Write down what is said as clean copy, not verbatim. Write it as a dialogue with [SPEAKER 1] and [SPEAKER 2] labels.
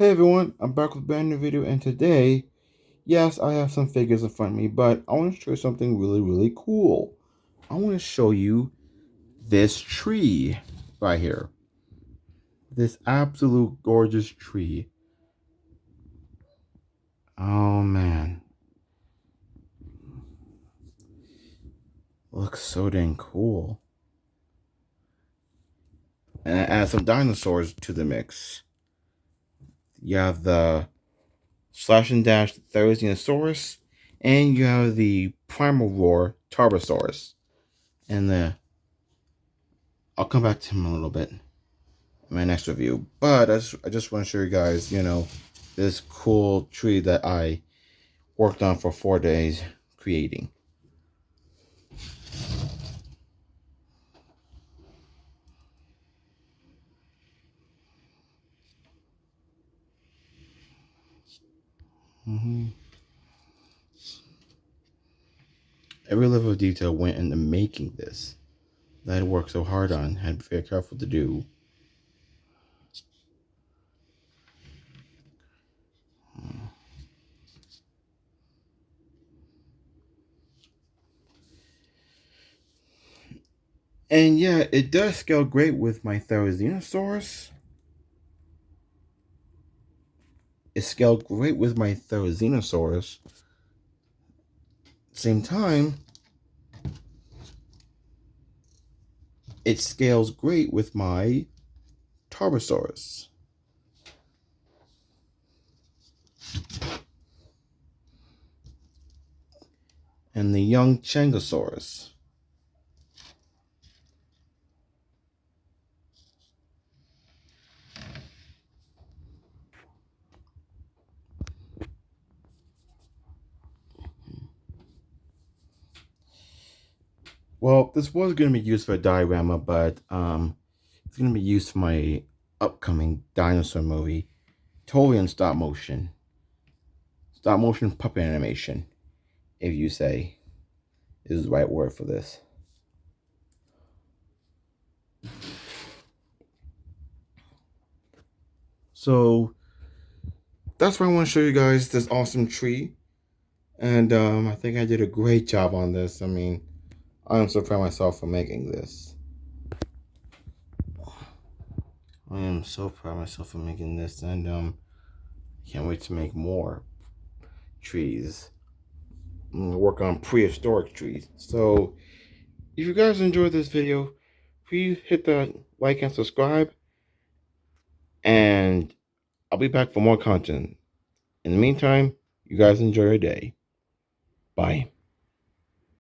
[SPEAKER 1] Hey everyone, I'm back with a brand new video, and today, yes, I have some figures in front of me, but I want to show you something really cool. I want to show you this tree right here. This absolute gorgeous tree. Oh man, looks so dang cool. And I add some dinosaurs to the mix. You have the Slash and Dash Therizinosaurus, and you have the Primal Roar Tarbosaurus. And I'll come back to him in a little bit in my next review. But I just want to show you guys, this cool tree that I worked on for 4 days creating. Every level of detail went into making this that I worked so hard on, had to be very careful to do. And yeah, it does scale great with my Therizinosaurus. It scaled great with my Therizinosaurus. Same time, it scales great with my Tarbosaurus and the young Changosaurus. Well, this was going to be used for a diorama, but it's going to be used for my upcoming dinosaur movie, totally in stop motion. Stop motion puppet animation, if you say is the right word for this. So that's why I want to show you guys this awesome tree. And I think I did a great job on this. I mean, I am so proud of myself for making this. I am so proud of myself for making this, and can't wait to make more trees. I'm gonna work on prehistoric trees. So if you guys enjoyed this video, please hit the like and subscribe, and I'll be back for more content. In the meantime, you guys enjoy your day. Bye.